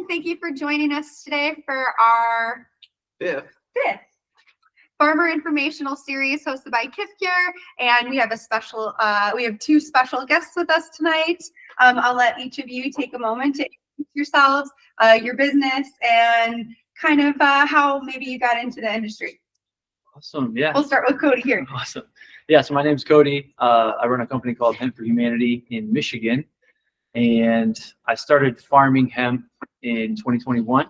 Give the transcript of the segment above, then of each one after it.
Thank you for joining us today for our fifth Farmer Informational Series hosted by Kifcure. And we have we have two special guests with us tonight. I'll let each of you take a moment to introduce yourselves, your business, and kind of how maybe you got into the industry. Awesome. Yeah. We'll start with Cody here. Awesome. Yeah. So my name's Cody. I run a company called Hemp for Humanity in Michigan. And I started farming hemp in 2021.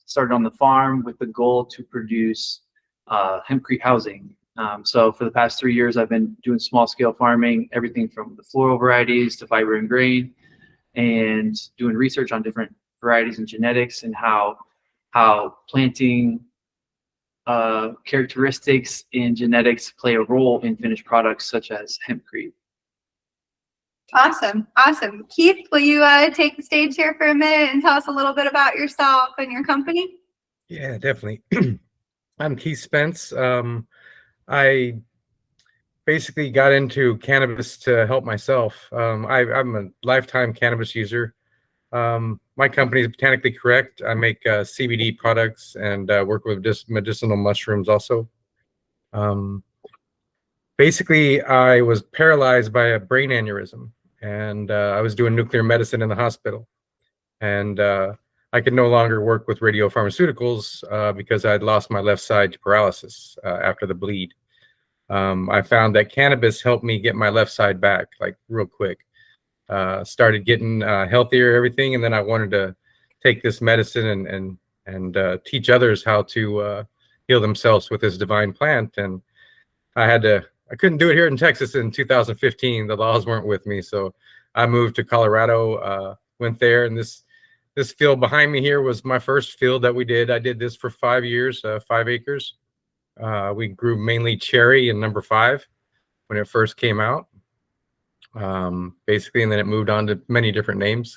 Started on the farm with the goal to produce hempcrete housing. So for the past 3 years, I've been doing small scale farming, everything from the floral varieties to fiber and grain, and doing research on different varieties and genetics and how planting characteristics in genetics play a role in finished products such as hempcrete. Awesome. Keith, will you take the stage here for a minute and tell us a little bit about yourself and your company? Yeah, definitely. I'm Keith Spence. I basically got into cannabis to help myself. I'm a lifetime cannabis user. My company is Botanically Correct. I make CBD products and work with medicinal mushrooms also. Basically, I was paralyzed by a brain aneurysm, and I was doing nuclear medicine in the hospital. And I could no longer work with radiopharmaceuticals because I'd lost my left side to paralysis after the bleed. I found that cannabis helped me get my left side back, like real quick. Started getting healthier, everything, and then I wanted to take this medicine and teach others how to heal themselves with this divine plant. And I couldn't do it here in Texas in 2015. The laws weren't with me, so I moved to Colorado. Went there, and this field behind me here was my first field that we did. I did this for 5 years, 5 acres. We grew mainly cherry and number 5 when it first came out. Basically, and then it moved on to many different names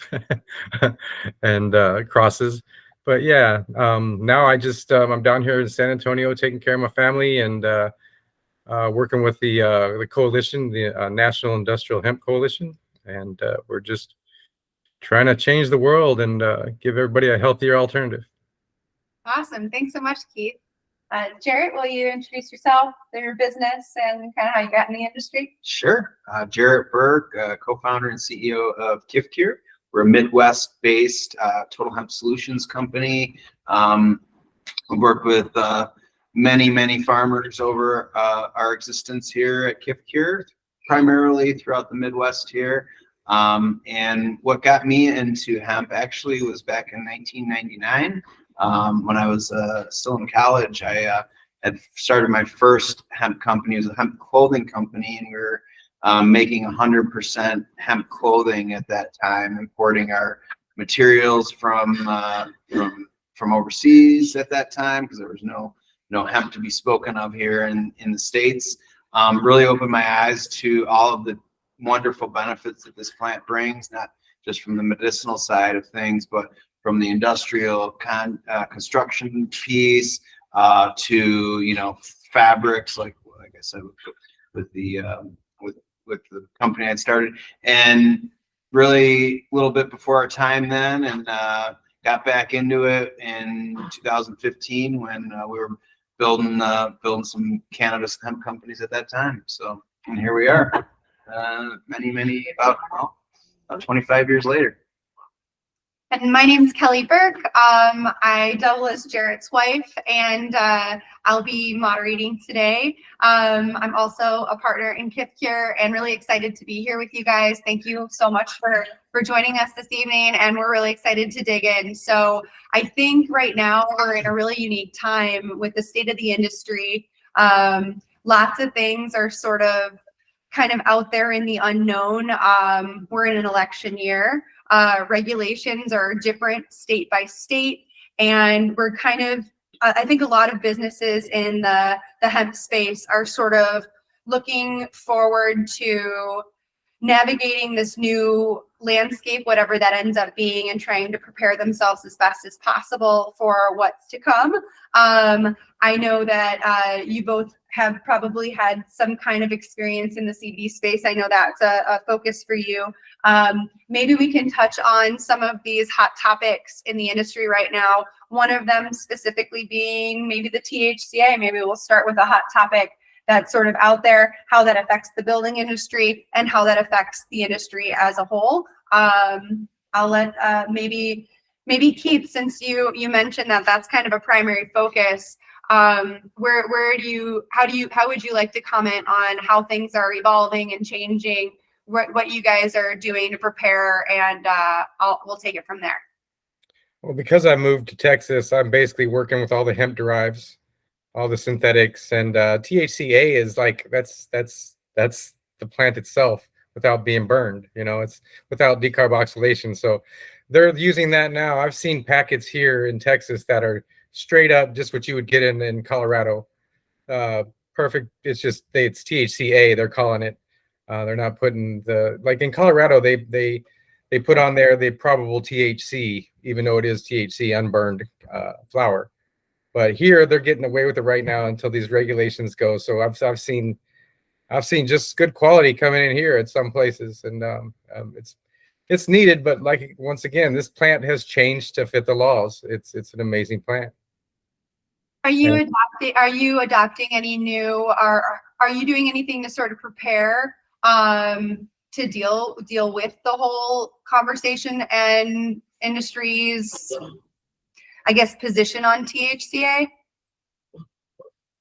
and crosses. But yeah, now I'm down here in San Antonio taking care of my family and working with the coalition, the National Industrial Hemp Coalition, and we're just trying to change the world and give everybody a healthier alternative. Awesome. Thanks so much, Keith. Jarrett, will you introduce yourself, your business, and kind of how you got in the industry? Sure. Jarrett Berg, co-founder and CEO of Kifcure. We're a Midwest-based total hemp solutions company. We work with many farmers over our existence here at Kifcure, primarily throughout the Midwest here. And what got me into hemp actually was back in 1999. When I was still in college, I had started my first hemp company. It was a hemp clothing company, and we were making 100% hemp clothing at that time, importing our materials from overseas at that time because there was no hemp to be spoken of here in the States. Really opened my eyes to all of the wonderful benefits that this plant brings, not just from the medicinal side of things, but from the industrial construction piece to fabrics, like I said with the company I started, and really a little bit before our time then, and got back into it in 2015 when we were building some cannabis hemp companies at that time. So, and here we are, about 25 years later. And my name is Kelly Burke. I double as Jarrett's wife, and I'll be moderating today. I'm also a partner in Kifcure and really excited to be here with you guys. Thank you so much for joining us this evening, and we're really excited to dig in. So I think right now we're in a really unique time with the state of the industry. Lots of things are sort of kind of out there in the unknown. We're in an election year. Regulations are different state by state, and we're kind of, I think a lot of businesses in the hemp space are sort of looking forward to navigating this new landscape, whatever that ends up being, and trying to prepare themselves as best as possible for what's to come. I know that you both have probably had some kind of experience in the CBD space. I know that's a focus for you. Maybe we can touch on some of these hot topics in the industry right now. One of them specifically being maybe the THCA. Maybe we'll start with a hot topic that's sort of out there, how that affects the building industry and how that affects the industry as a whole. I'll let maybe Keith, since you mentioned that that's kind of a primary focus. How would you like to comment on how things are evolving and changing, what you guys are doing to prepare, and we'll take it from there. Well, because I moved to Texas, I'm basically working with all the hemp derives, all the synthetics, and THCA is like that's the plant itself without being burned. You know, it's without decarboxylation. So they're using that now. I've seen packets here in Texas that are straight up just what you would get in Colorado. Perfect. It's THCA. They're calling it. They're not putting like in Colorado. They put on there the probable THC, even though it is THC unburned flower. But here they're getting away with it right now until these regulations go. So I've seen just good quality coming in here at some places, and it's needed. But like once again, this plant has changed to fit the laws. It's an amazing plant. Are you adopting any new, or are you doing anything to sort of prepare to deal with the whole conversation and industry's, I guess, position on THCA?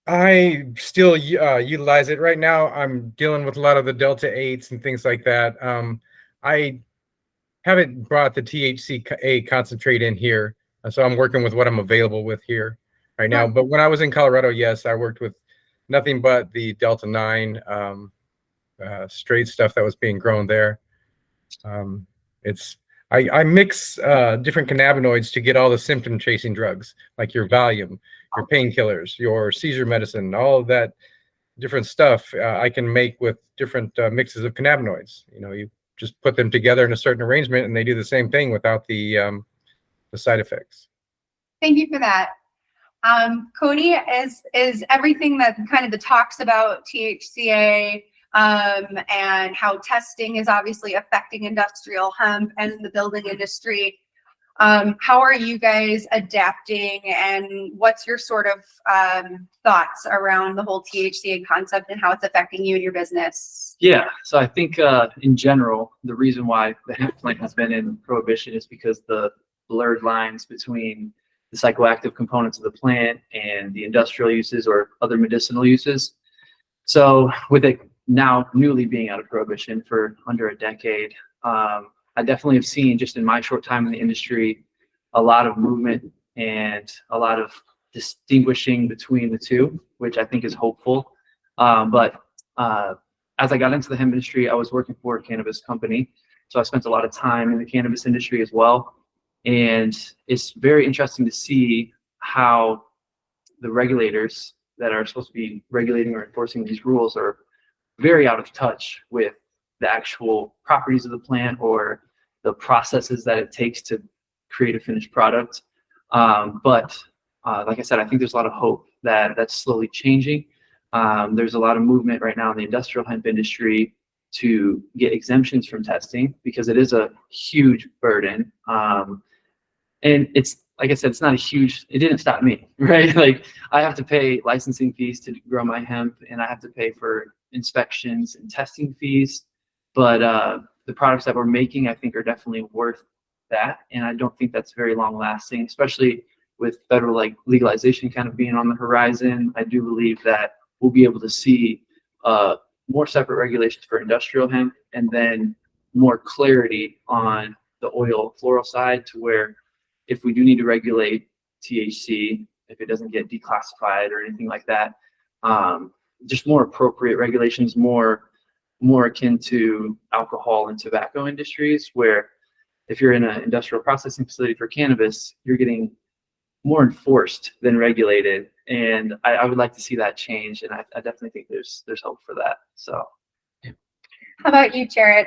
I still utilize it right now. I'm dealing with a lot of the Delta 8s and things like that. I haven't brought the THCA concentrate in here, so I'm working with what I'm available with here right now. But when I was in Colorado, yes, I worked with nothing but the Delta 9 straight stuff that was being grown there. I mix different cannabinoids to get all the symptom chasing drugs, like your Valium, your painkillers, your seizure medicine, all of that different stuff I can make with different mixes of cannabinoids. You know, you just put them together in a certain arrangement and they do the same thing without the side effects. Thank you for that. Cody, is everything that kind of the talks about THCA and how testing is obviously affecting industrial hemp and the building industry, how are you guys adapting, and what's your sort of thoughts around the whole THCA concept and how it's affecting you and your business? Yeah, so I think in general, the reason why the hemp plant has been in prohibition is because the blurred lines between the psychoactive components of the plant and the industrial uses or other medicinal uses. So with it now newly being out of prohibition for under a decade, I definitely have seen, just in my short time in the industry, a lot of movement and a lot of distinguishing between the two, which I think is hopeful. But as I got into the hemp industry, I was working for a cannabis company. So I spent a lot of time in the cannabis industry as well. And it's very interesting to see how the regulators that are supposed to be regulating or enforcing these rules are very out of touch with the actual properties of the plant or the processes that it takes to create a finished product. But like I said, I think there's a lot of hope that that's slowly changing. There's a lot of movement right now in the industrial hemp industry to get exemptions from testing because it is a huge burden. And it's, like I said, it's not a huge, it didn't stop me, right? Like I have to pay licensing fees to grow my hemp, and I have to pay for inspections and testing fees. But the products that we're making, I think, are definitely worth that. And I don't think that's very long lasting, especially with federal legalization kind of being on the horizon. I do believe that we'll be able to see more separate regulations for industrial hemp, and then more clarity on the oil floral side, to where if we do need to regulate THC, if it doesn't get declassified or anything like that, just more appropriate regulations, more akin to alcohol and tobacco industries, where if you're in an industrial processing facility for cannabis, you're getting more enforced than regulated. And I would like to see that change. And I definitely think there's hope for that. So. How about you, Jared?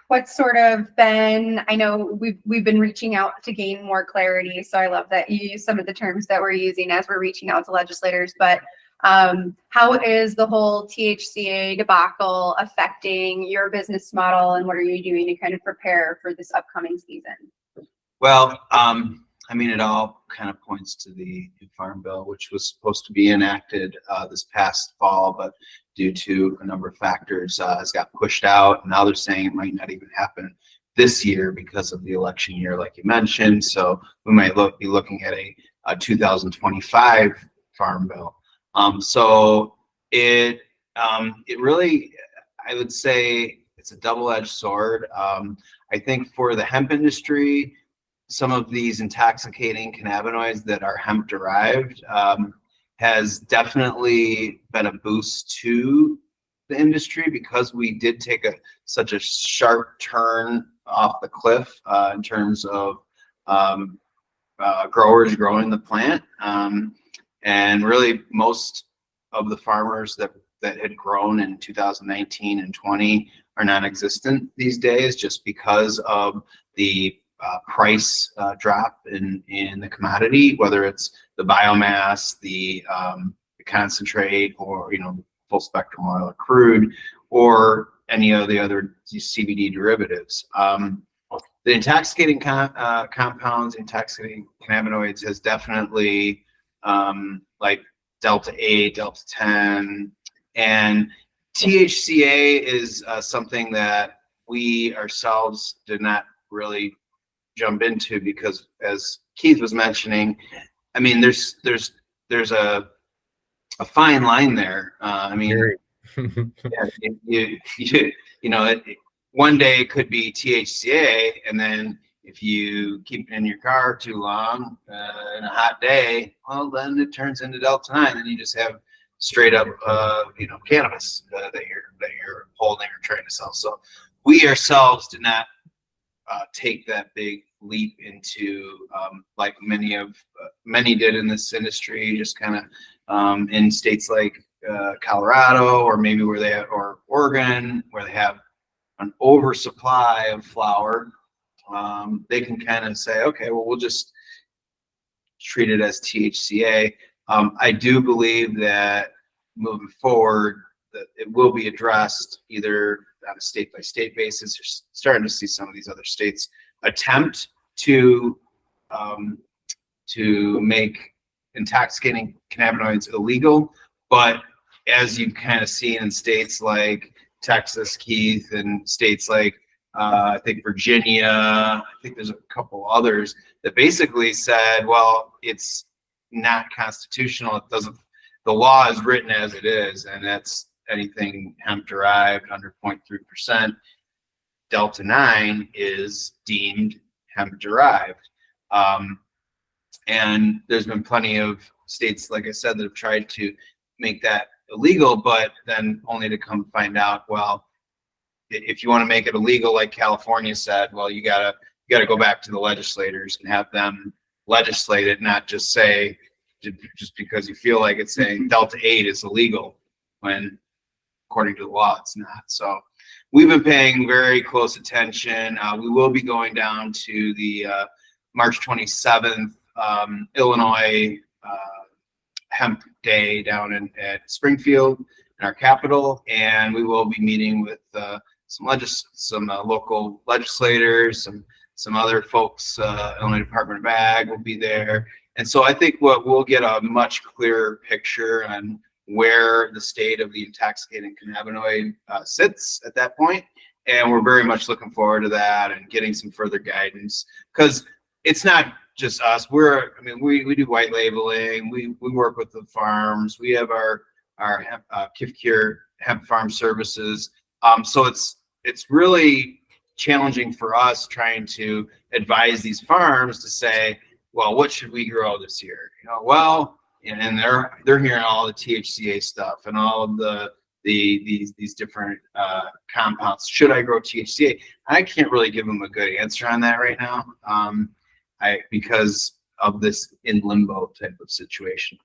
What's sort of been, I know we've been reaching out to gain more clarity, so I love that you use some of the terms that we're using as we're reaching out to legislators, but how is the whole THCA debacle affecting your business model, and what are you doing to kind of prepare for this upcoming season? Well, I mean, it all kind of points to the Farm Bill, which was supposed to be enacted this past fall, but due to a number of factors, has got pushed out. And now they're saying it might not even happen this year because of the election year, like you mentioned. So we might be looking at a 2025 Farm Bill. So it really, I would say it's a double-edged sword. I think for the hemp industry, some of these intoxicating cannabinoids that are hemp derived has definitely been a boost to the industry, because we did take such a sharp turn off the cliff in terms of growers growing the plant. And really most of the farmers that had grown in 2019 and 20 are non-existent these days, just because of the price drop in the commodity, whether it's the biomass, the concentrate, or full spectrum oil or crude, or any of the other CBD derivatives. The intoxicating compounds, intoxicating cannabinoids has definitely like Delta 8, Delta 10, and THCA is something that we ourselves did not really jump into, because as Keith was mentioning, I mean, there's a fine line there. I mean, yeah, one day it could be THCA, and then if you keep it in your car too long in a hot day, well, then it turns into Delta 9, and you just have straight up, cannabis that you're holding or trying to sell. So we ourselves did not take that big leap into like many did in this industry, just kind of in states like Colorado, or maybe or Oregon, where they have an oversupply of flower. They can kind of say, okay, well, we'll just treat it as THCA. I do believe that moving forward, that it will be addressed either on a state-by-state basis. You're starting to see some of these other states attempt to make intoxicating cannabinoids illegal, but as you've kind of seen in states like Texas, Keith, and states like I think Virginia, I think there's a couple others that basically said, well, it's not constitutional. It doesn't. The law is written as it is, and that's anything hemp derived under 0.3%. Delta 9 is deemed hemp derived. And there's been plenty of states, like I said, that have tried to make that illegal, but then only to come find out, well, if you want to make it illegal, like California said, well, you gotta go back to the legislators and have them legislate it, not just say, just because you feel like it's saying Delta 8 is illegal, when according to the law it's not. So we've been paying very close attention. We will be going down to the March 27th Illinois Hemp Day down at Springfield, in our capital, and we will be meeting with some local legislators, some other folks. Illinois Department of Ag will be there, and so I think we'll get a much clearer picture on where the state of the intoxicating cannabinoid sits at that point, and we're very much looking forward to that and getting some further guidance, because it's not just us. We do white labeling. We work with the farms. We have our Kifcure hemp farm services. So it's really challenging for us trying to advise these farms to say, well, what should we grow this year? And they're hearing all the THCA stuff and all of these different compounds. Should I grow THCA? I can't really give them a good answer on that right now, because of this in limbo type of situation.